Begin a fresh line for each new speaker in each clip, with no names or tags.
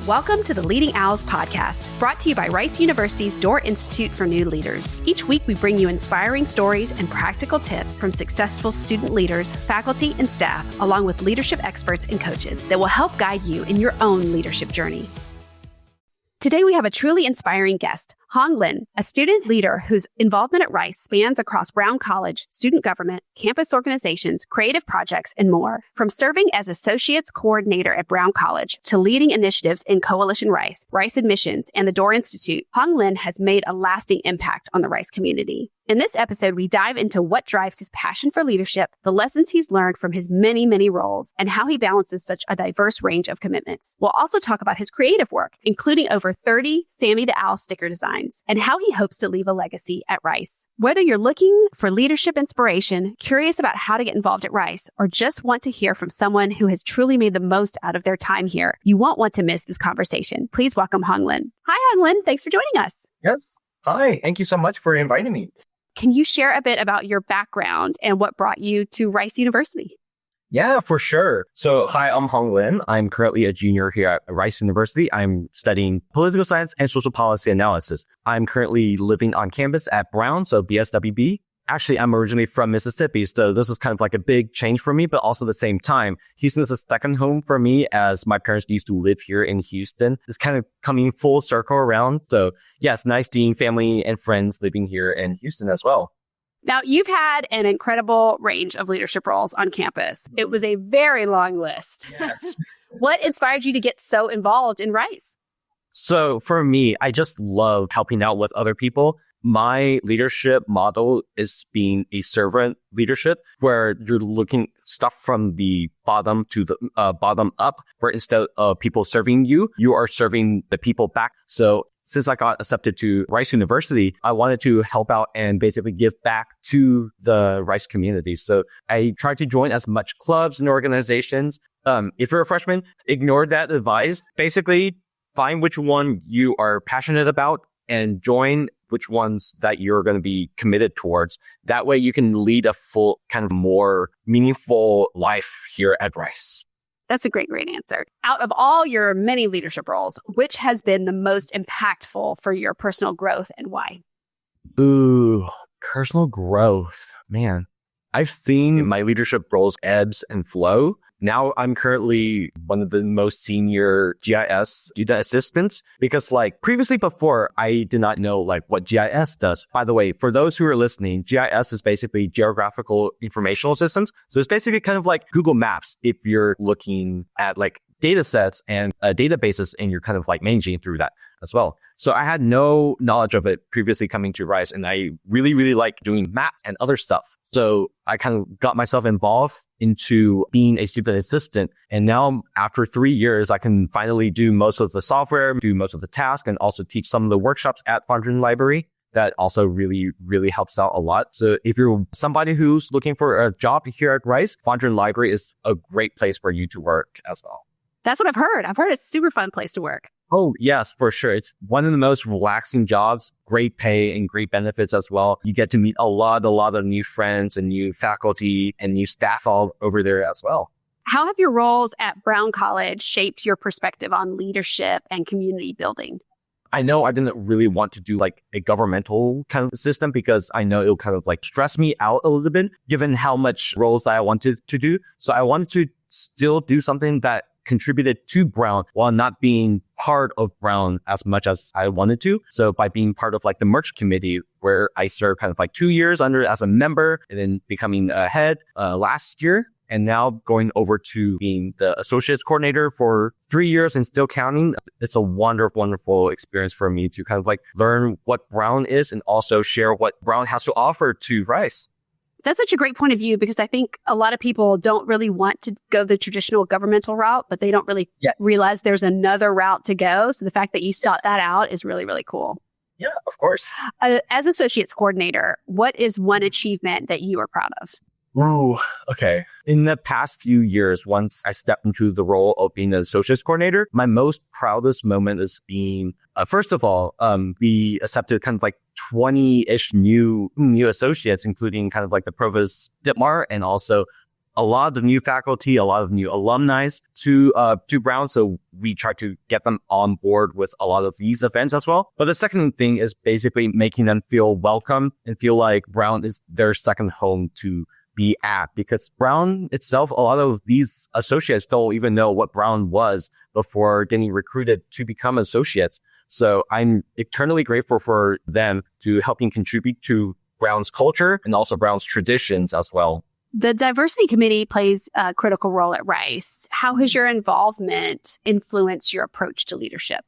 Welcome to the Leading Owls podcast, brought to you by Rice University's Doerr Institute for New Leaders. Each week, we bring you inspiring stories and practical tips from successful student leaders, faculty, and staff, along with leadership experts and coaches that will help guide you in your own leadership journey. Today, we have a truly inspiring guest, Hong Lin, a student leader whose involvement at Rice spans across Brown College, student government, campus organizations, creative projects, and more. From serving as Associates Coordinator at Brown College to leading initiatives in Coalition Rice, Rice Admissions, and the Doerr Institute, Hong Lin has made a lasting impact on the Rice community. In this episode, we dive into what drives his passion for leadership, the lessons he's learned from his many roles, and how he balances such a diverse range of commitments. We'll also talk about his creative work, including over 30 Sammy the Owl sticker designs, and how he hopes to leave a legacy at Rice. Whether you're looking for leadership inspiration, curious about how to get involved at Rice, or just want to hear from someone who has truly made the most out of their time here, you won't want to miss this conversation. Please welcome Hong Lin. Hi, Hong Lin. Thanks for joining us.
Yes. Hi. Thank you so much for inviting me.
Can you share a bit about your background and what brought you to Rice University?
Yeah, for sure. So, hi, I'm Hong Lin. I'm currently a junior here at Rice University. I'm studying political science and social policy analysis. I'm currently living on campus at Brown, so BSWB. Actually, I'm originally from Mississippi, so this is kind of like a big change for me, but also at the same time, Houston is a second home for me as my parents used to live here in Houston. It's kind of coming full circle around. So yeah, it's nice seeing family and friends living here in Houston as well.
Now, you've had an incredible range of leadership roles on campus. It was a very long list.
Yes.
What inspired you to get so involved in Rice?
So for me, I just love helping out with other people. My leadership model is being a servant leadership, where you're looking stuff from the bottom to the bottom up, where instead of people serving you, you are serving the people back. So since I got accepted to Rice University, I wanted to help out and basically give back to the Rice community. So I tried to join as much clubs and organizations. If you're a freshman, ignore that advice. Basically, find which one you are passionate about and join which ones that you're going to be committed towards. That way you can lead a full, kind of more meaningful life here at Rice.
That's a great answer. Out of all your many leadership roles, which has been the most impactful for your personal growth and why?
Ooh, personal growth. Man, I've seen my leadership roles ebbs and flow. Now I'm currently one of the most senior GIS student assistants because previously before I did not know what GIS does. By the way, for those who are listening, GIS is basically geographical informational systems. So it's basically kind of like Google Maps if you're looking at data sets and databases and you're kind of managing through that as well. So I had no knowledge of it previously coming to Rice, and I really like doing map and other stuff. So I kind of got myself involved into being a student assistant. And now after 3 years, I can finally do most of the software, do most of the tasks, and also teach some of the workshops at Fondren Library. That also really helps out a lot. So if you're somebody who's looking for a job here at Rice, Fondren Library is a great place for you to work as well.
That's what I've heard. I've heard it's a super fun place to work.
Oh, yes, for sure. It's one of the most relaxing jobs, great pay and great benefits as well. You get to meet a lot of new friends and new faculty and new staff all over there as well.
How have your roles at Brown College shaped your perspective on leadership and community building?
I know I didn't really want to do a governmental kind of system because I know it'll kind of stress me out a little bit given how much roles that I wanted to do. So I wanted to still do something that contributed to Brown while not being part of Brown as much as I wanted to. So by being part of the merch committee where I served kind of 2 years under as a member and then becoming a head last year. And now going over to being the associates coordinator for 3 years and still counting. It's a wonderful experience for me to kind of learn what Brown is and also share what Brown has to offer to Rice.
That's such a great point of view because I think a lot of people don't really want to go the traditional governmental route, but they don't really realize there's another route to go. So the fact that you sought that out is really cool.
Yeah, of course.
As associates coordinator, what is one achievement that you are proud of?
Ooh, okay. In the past few years, once I stepped into the role of being an associates coordinator, my most proudest moment is being, first of all, we accepted kind of 20-ish new associates, including kind of the provost Dittmar and also a lot of the new faculty, a lot of new alumni to Brown. So we try to get them on board with a lot of these events as well. But the second thing is basically making them feel welcome and feel like Brown is their second home to be at, because Brown itself, a lot of these associates don't even know what Brown was before getting recruited to become associates. So I'm eternally grateful for them to helping contribute to Brown's culture and also Brown's traditions as well.
The diversity committee plays a critical role at Rice. How has your involvement influenced your approach to leadership?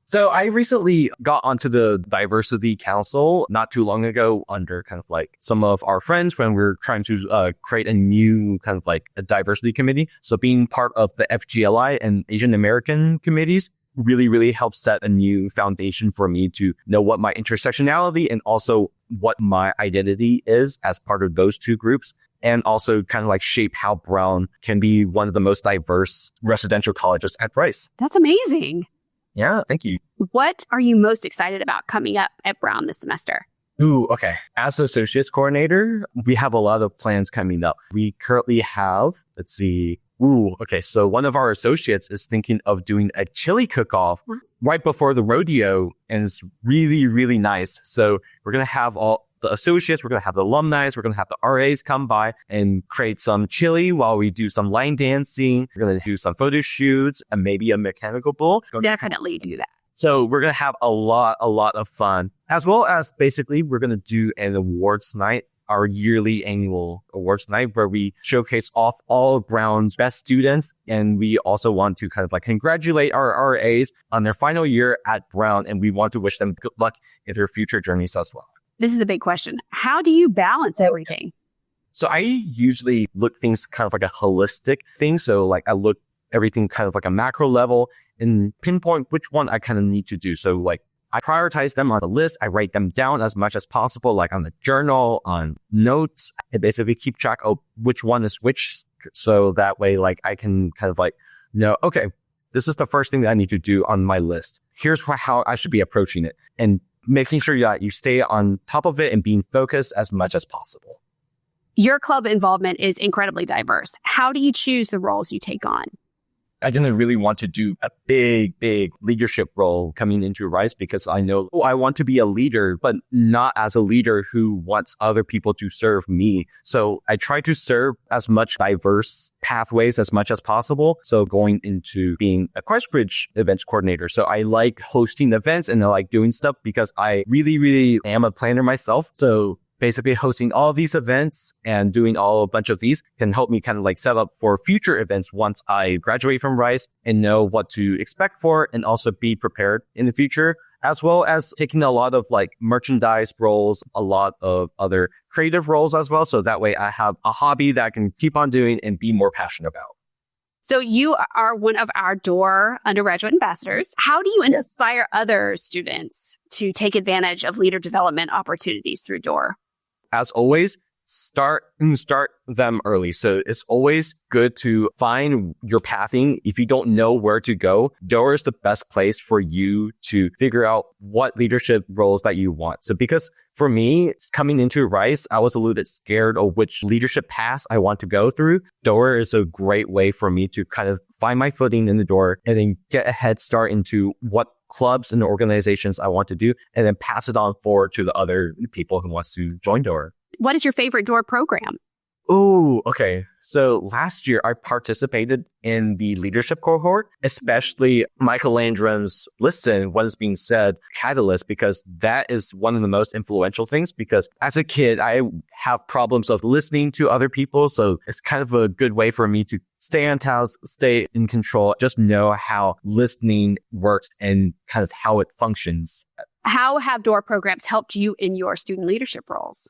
So I recently got onto the diversity council not too long ago under kind of like some of our friends when we're trying to create a new kind of like a diversity committee. So being part of the FGLI and Asian American committees really, really helps set a new foundation for me to know what my intersectionality and also what my identity is as part of those two groups. And also kind of like shape how Brown can be one of the most diverse residential colleges at Rice.
That's amazing.
Yeah, thank you.
What are you most excited about coming up at Brown this semester?
Ooh, okay. As associates coordinator, we have a lot of plans coming up. We currently have, let's see. Ooh, okay. So one of our associates is thinking of doing a chili cook-off right before the rodeo. And it's really, really nice. So we're going to have all the associates, we're going to have the alumni, we're going to have the RAs come by and create some chili while we do some line dancing. We're going to do some photo shoots and maybe a mechanical bull.
Definitely do that.
So we're going to have a lot of fun, as well as basically we're going to do an awards night, our yearly annual awards night, where we showcase off all of Brown's best students. And we also want to kind of like congratulate our RAs on their final year at Brown. And we want to wish them good luck in their future journeys as well.
This is a big question. How do you balance everything?
So I usually look things kind of like a holistic thing. So like I look everything kind of like a macro level and pinpoint which one I kind of need to do. So like I prioritize them on the list. I write them down as much as possible, like on the journal, on notes. I basically keep track of which one is which. So that way, like I can kind of like know, okay, this is the first thing that I need to do on my list. Here's how I should be approaching it. And making sure that you stay on top of it and being focused as much as possible.
Your club involvement is incredibly diverse. How do you choose the roles you take on?
I didn't really want to do a big leadership role coming into Rice because I know, I want to be a leader, but not as a leader who wants other people to serve me. So I try to serve as much diverse pathways as much as possible. So going into being a Christbridge events coordinator. So I like hosting events and I like doing stuff because I really am a planner myself. So basically hosting all of these events and doing a bunch of these can help me kind of like set up for future events once I graduate from Rice and know what to expect for and also be prepared in the future, as well as taking a lot of like merchandise roles, a lot of other creative roles as well. So that way I have a hobby that I can keep on doing and be more passionate about.
So you are one of our Doerr undergraduate ambassadors. How do you inspire other students to take advantage of leader development opportunities through Doerr?
As always, start them early. So it's always good to find your pathing. If you don't know where to go, Doerr is the best place for you to figure out what leadership roles that you want. So because for me, coming into Rice, I was a little bit scared of which leadership paths I want to go through. Doerr is a great way for me to kind of find my footing in the door and then get a head start into what clubs and organizations I want to do, and then pass it on forward to the other people who wants to join Doerr.
What is your favorite Doerr program?
Oh, okay. So last year I participated in the leadership cohort, especially Michael Landrum's Listen, What is Being Said Catalyst, because that is one of the most influential things, because as a kid, I have problems of listening to other people. So it's kind of a good way for me to stay on task, stay in control, just know how listening works and kind of how it functions.
How have Doerr programs helped you in your student leadership roles?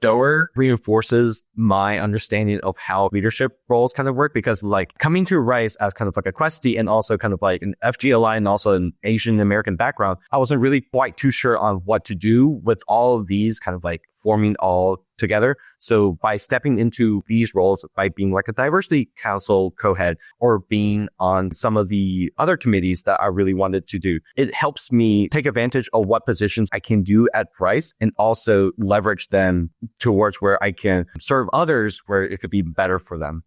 Doerr reinforces my understanding of how leadership roles kind of work, because like coming to Rice as kind of like a Questie and also kind of like an FGLI and also an Asian American background, I wasn't really quite too sure on what to do with all of these kind of like forming all together. So by stepping into these roles, by being like a diversity council co-head or being on some of the other committees that I really wanted to do, it helps me take advantage of what positions I can do at Rice and also leverage them towards where I can serve others where it could be better for them.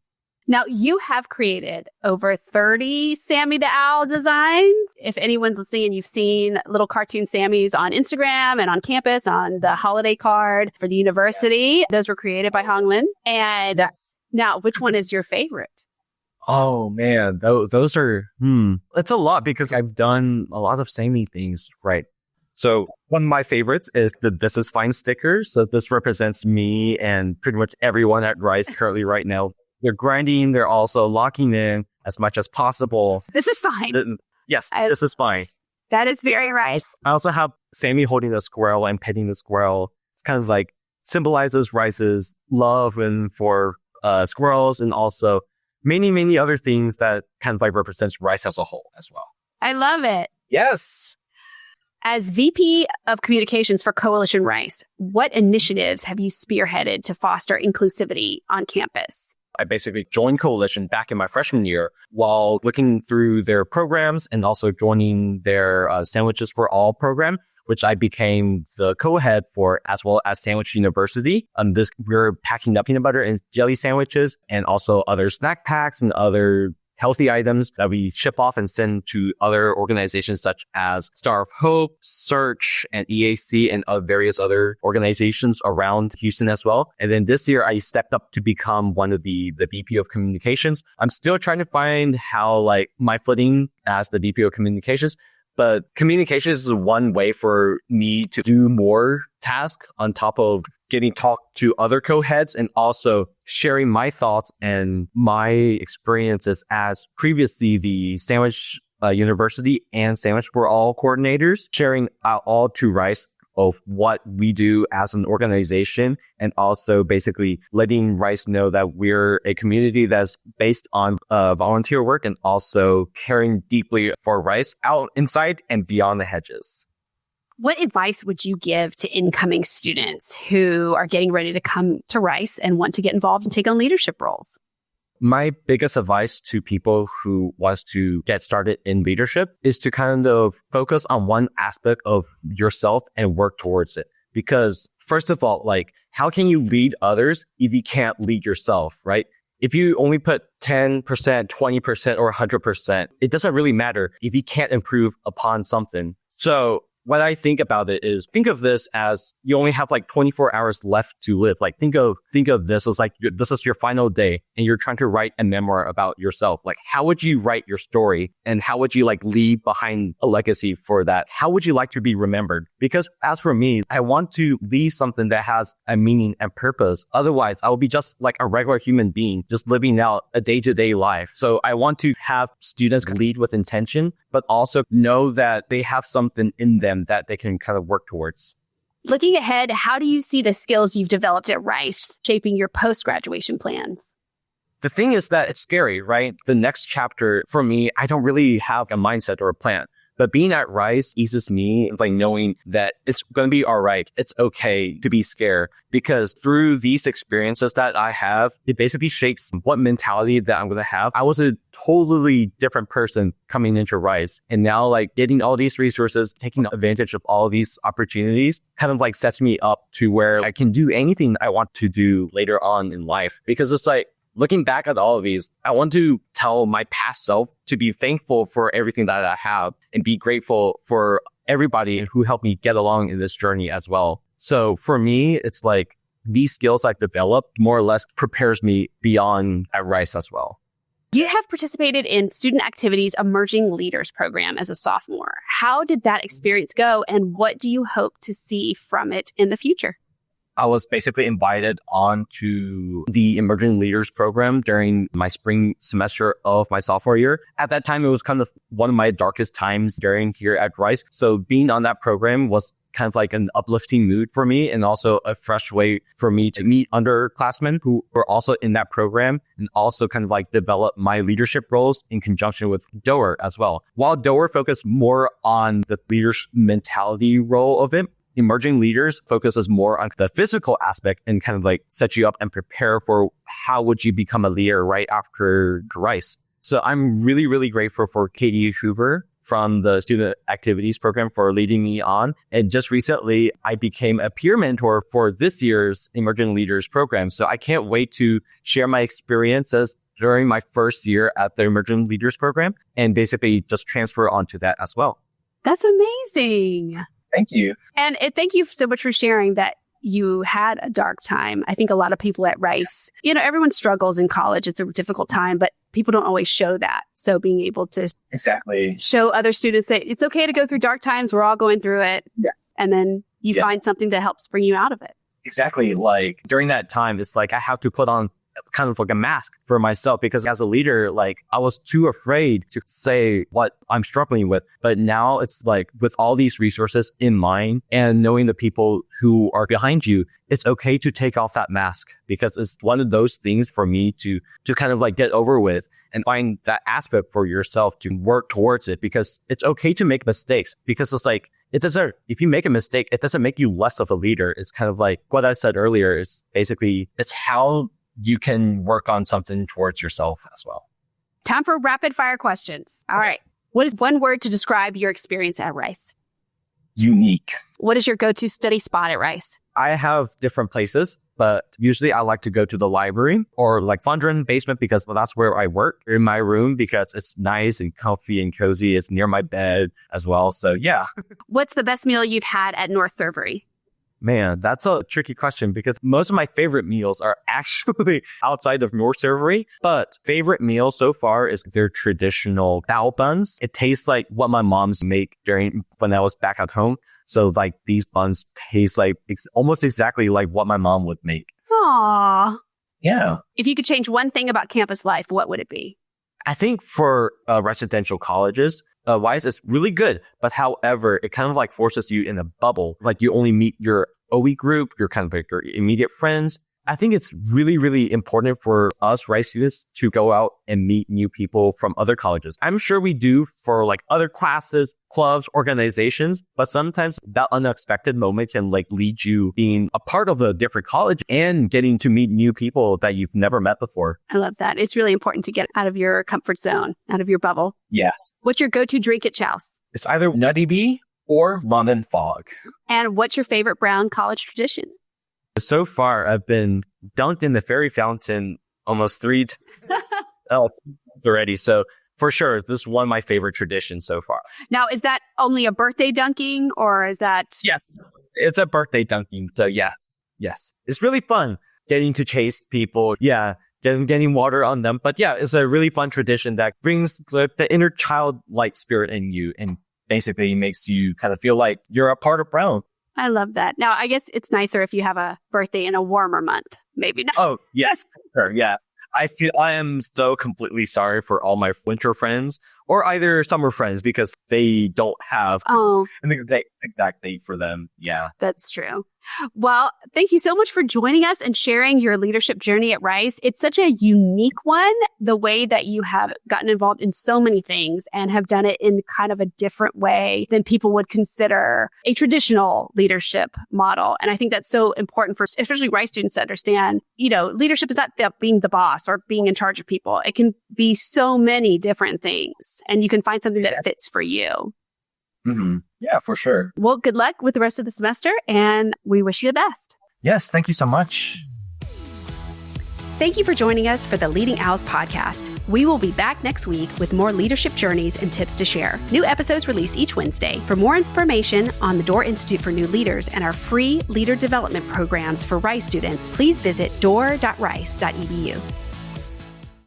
Now, you have created over 30 Sammy the Owl designs. If anyone's listening and you've seen little cartoon Sammys on Instagram and on campus on the holiday card for the university, those were created by Hong Lin. And now, which one is your favorite?
Oh, man, those are, it's a lot because I've done a lot of Sammy things, right? So one of my favorites is the This Is Fine sticker. So this represents me and pretty much everyone at Rice currently right now. They're grinding. They're also locking in as much as possible.
This is fine.
This is fine.
That is very Rice.
I also have Sammy holding the squirrel and petting the squirrel. It's kind of like symbolizes Rice's love and for squirrels and also many, many other things that kind of like represents Rice as a whole as well.
I love it.
Yes.
As VP of Communications for Coalition Rice, what initiatives have you spearheaded to foster inclusivity on campus?
I basically joined Coalition back in my freshman year while looking through their programs and also joining their Sandwiches for All program, which I became the co-head for, as well as Sandwich University. We're packing up peanut butter and jelly sandwiches and also other snack packs and other healthy items that we ship off and send to other organizations such as Star of Hope, Search, and EAC, and various other organizations around Houston as well. And then this year, I stepped up to become one of the VP of Communications. I'm still trying to find how like my footing as the VP of Communications, but communications is one way for me to do more tasks on top of getting talked to other co-heads and also sharing my thoughts and my experiences as previously the Sandwich University and Sandwich for All coordinators, sharing all to Rice of what we do as an organization and also basically letting Rice know that we're a community that's based on volunteer work and also caring deeply for Rice out inside and beyond the hedges.
What advice would you give to incoming students who are getting ready to come to Rice and want to get involved and take on leadership roles?
My biggest advice to people who wants to get started in leadership is to kind of focus on one aspect of yourself and work towards it. Because first of all, like, how can you lead others if you can't lead yourself, right? If you only put 10%, 20%, or 100%, it doesn't really matter if you can't improve upon something. So what I think about it is, think of this as you only have like 24 hours left to live. Like think of this as like this is your final day and you're trying to write a memoir about yourself. Like how would you write your story and how would you like leave behind a legacy for that? How would you like to be remembered? Because as for me, I want to leave something that has a meaning and purpose. Otherwise, I will be just like a regular human being, just living out a day-to-day life. So I want to have students lead with intention, but also know that they have something in them that they can kind of work towards.
Looking ahead, how do you see the skills you've developed at Rice shaping your post-graduation plans?
The thing is that it's scary, right? The next chapter, for me, I don't really have a mindset or a plan. But being at Rice eases me, like knowing that it's going to be all right. It's okay to be scared because through these experiences that I have, it basically shapes what mentality that I'm going to have. I was a totally different person coming into Rice. And now like getting all these resources, taking advantage of all of these opportunities kind of like sets me up to where I can do anything I want to do later on in life. Because it's like, looking back at all of these, I want to tell my past self to be thankful for everything that I have and be grateful for everybody who helped me get along in this journey as well. So for me, it's like these skills I've developed more or less prepares me beyond at Rice as well.
You have participated in Student Activities Emerging Leaders program as a sophomore. How did that experience go and what do you hope to see from it in the future?
I was basically invited on to the Emerging Leaders program during my spring semester of my sophomore year. At that time, it was kind of one of my darkest times during here at Rice. So being on that program was kind of like an uplifting mood for me and also a fresh way for me to meet underclassmen who were also in that program and also kind of like develop my leadership roles in conjunction with Doerr as well. While Doerr focused more on the leadership mentality role of it, emerging leaders focuses more on the physical aspect and kind of like set you up and prepare for how would you become a leader right after Rice. So I'm really, really grateful for Katie Hoover from the Student Activities Program for leading me on. And just recently, I became a peer mentor for this year's Emerging Leaders Program. So I can't wait to share my experiences during my first year at the Emerging Leaders Program and basically just transfer onto that as well.
That's amazing.
Thank you.
And thank you so much for sharing that you had a dark time. I think a lot of people at Rice, everyone struggles in college. It's a difficult time, but people don't always show that. So being able to show other students that it's okay to go through dark times. We're all going through it.
Yes.
And then you find something that helps bring you out of it.
Exactly. Like during that time, it's like I have to put on kind of like a mask for myself because as a leader, like I was too afraid to say what I'm struggling with. But now it's like with all these resources in mind and knowing the people who are behind you, it's okay to take off that mask because it's one of those things for me to kind of like get over with and find that aspect for yourself to work towards it because it's okay to make mistakes because it's like, if you make a mistake, it doesn't make you less of a leader. It's kind of like what I said earlier is basically it's how you can work on something towards yourself as well.
Time for rapid fire questions. All right. What is one word to describe your experience at Rice?
Unique.
What is your go-to study spot at Rice?
I have different places, but usually I like to go to the library or like Fondren basement because that's where I work in my room because it's nice and comfy and cozy. It's near my bed as well. So yeah.
What's the best meal you've had at North Servery?
Man, that's a tricky question because most of my favorite meals are actually outside of North Servery. But favorite meal so far is their traditional bao buns. It tastes like what my mom's make when I was back at home. So like these buns taste like almost exactly like what my mom would make.
Aww.
Yeah.
If you could change one thing about campus life, what would it be?
I think for residential colleges, Wise is really good. But however, it kind of like forces you in a bubble. Like you only meet your OE group, your kind of like your immediate friends. I think it's really, really important for us Rice students to go out and meet new people from other colleges. I'm sure we do for like other classes, clubs, organizations, but sometimes that unexpected moment can like lead you being a part of a different college and getting to meet new people that you've never met before.
I love that. It's really important to get out of your comfort zone, out of your bubble.
Yes.
What's your go-to drink at Chouse?
It's either Nutty Bee or London Fog.
And what's your favorite Brown college tradition?
So far, I've been dunked in the fairy fountain almost three times already. So for sure, this is one of my favorite traditions so far.
Now, is that only a birthday dunking or is that?
Yes, it's a birthday dunking. So yeah, yes. It's really fun getting to chase people. Yeah, getting water on them. But yeah, it's a really fun tradition that brings the inner childlike spirit in you and basically makes you kind of feel like you're a part of Brown.
I love that. Now, I guess it's nicer if you have a birthday in a warmer month. Maybe not.
Oh, yes. Sure, yeah. I am so completely sorry for all my winter friends or either summer friends because they don't have an exact date for them. Yeah.
That's true. Well, thank you so much for joining us and sharing your leadership journey at Rice. It's such a unique one, the way that you have gotten involved in so many things and have done it in kind of a different way than people would consider a traditional leadership model. And I think that's so important for especially Rice students to understand, leadership is not about being the boss or being in charge of people. It can be so many different things and you can find something that fits for you.
Mm-hmm. Yeah, for sure.
Well, good luck with the rest of the semester, and we wish you the best.
Yes, thank you so much.
Thank you for joining us for the Leading Owls podcast. We will be back next week with more leadership journeys and tips to share. New episodes release each Wednesday. For more information on the Doerr Institute for New Leaders and our free leader development programs for Rice students, please visit doerr.rice.edu.